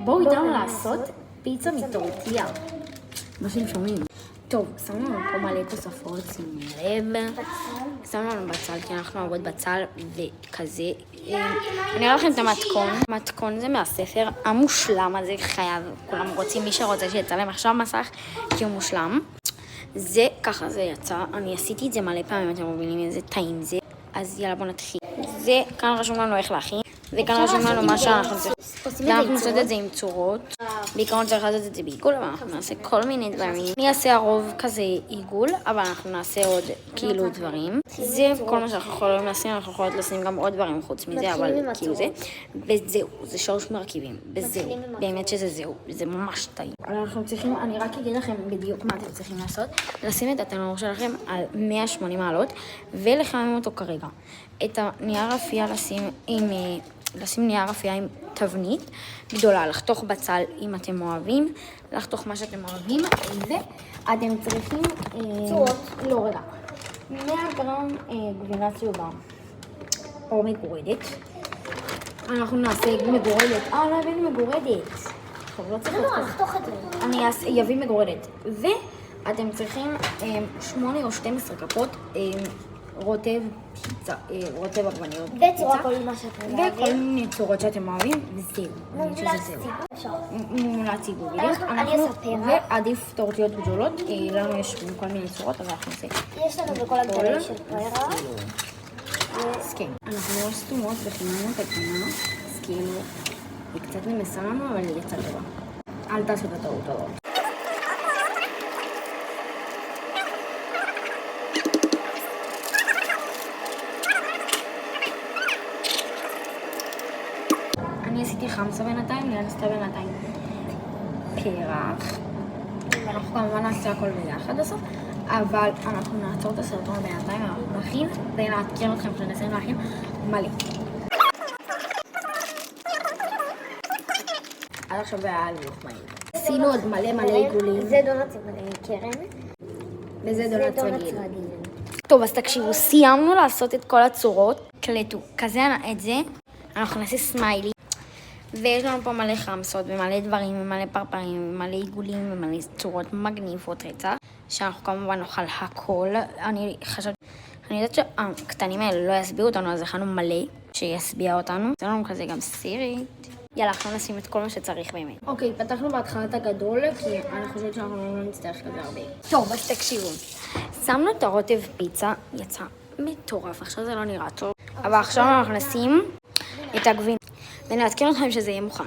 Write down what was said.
בואו איתנו לעשות פיצה מטורטיה. מה שהם שומעים. טוב, שמנו לנו פה מלא תוספות, שימו לב. שמנו לנו בצל, כי אנחנו אוהבות בצל וכזה. אני אראה לכם את המתכון. המתכון זה מהספר המושלם הזה, חייב. כולם רוצים, מי שרוצה שיצלם עכשיו מסך, כי הוא מושלם. זה, ככה זה יצא. אני עשיתי את זה מלא פעמים, אתם מבינים איזה טעים זה. אז יאללה, בוא נתחיל. זה, כאן רשום לנו איך להכין. וכאן רשום לנו מה שאנחנו צריכים. אנחנו נעשה את זה עם צורות. בעיקרון צריך לעשות את זה בעיגול, אבל אנחנו נעשה כל מיני דברים. אני אעשה הרוב כזה עיגול, אבל אנחנו נעשה עוד כאילו דברים. זה כל מה שאנחנו יכולים לשים, אנחנו יכולות לשים גם עוד דברים חוץ מזה, אבל כאילו זה. וזהו, זה שלוש מרכיבים. וזהו, באמת שזה זהו, זה ממש טעים. אנחנו צריכים, אני רק אגיד לכם בדיוק מה אתם צריכים לעשות. לשים את התנור שלכם על 180 מעלות, ולחמם אותו כרגע. את הנייר אפייה לשים נייר אפייה עם תבנית גדולה, לחתוך בצל אם אתם אוהבים, לחתוך מה שאתם אוהבים, ואתם צריכים צורות, לא רגע, 100 גרם גבינה צהובה או מגורדת. אנחנו נעשה מגורדת, לא הבאנו מגורדת, טוב, לא צריך לחתוך את זה. אני אביא מגורדת, ואתם צריכים 8 או 12 כפות רוטב פיצה, רוטב עגבניות וצורה כל מה שאתם אוהבים. וכל מיני צורות שאתם אוהבים, וזהו. מומלץ עיגול. אני אעשה פרח. ועדיף טורטיות גדולות, לנו יש כל מיני צורות, אבל אנחנו נעשה. יש לנו בכל הגדולים של פרח. אז כן, אנחנו לא סתומות וחיממנו את הגבינה, אז כאילו, היא קצת נמסה לנו, אבל היא יצאה טובה. אל תעשו את הטעות הזאת. אני עשיתי חמסה בינתיים, אני עשתה בינתיים פרח. אנחנו כמובן נעשה הכל ביחד בסוף, אבל אנחנו נעצור את הסרטון בינתיים, אנחנו נכין ונעדכן אתכם כשנסיים להכין מלא. עד עכשיו היה לוח מהיר. עשינו עוד מלא עיגולים. זה דונצים קרן. וזה דונץ רגיל. טוב, אז תקשיבו, סיימנו לעשות את כל הצורות. קלטו, כזה את זה, אנחנו נעשה סמיילי. ויש לנו פה מלא חמסות ומלא דברים ומלא פרפרים ומלא עיגולים ומלא צורות מגניבות רצח, שאנחנו כמובן נאכל הכל. אני יודעת שהקטנים האלה לא יסביעו אותנו, אז הכנו מלא שיסביע אותנו. זה לנו כזה גם סירית. יאללה, עכשיו נשים את כל מה שצריך באמת. אוקיי, פתחנו בהתחלה את הגדול, כי אני חושבת שאנחנו לא נצטרך כזה הרבה. טוב, אז תקשיבו. שמנו את הרוטב פיצה, יצא מטורף, עכשיו זה לא נראה טוב. אבל עכשיו אנחנו נשים את הגבינה. ונעדכן אתכם שזה יהיה מוכן.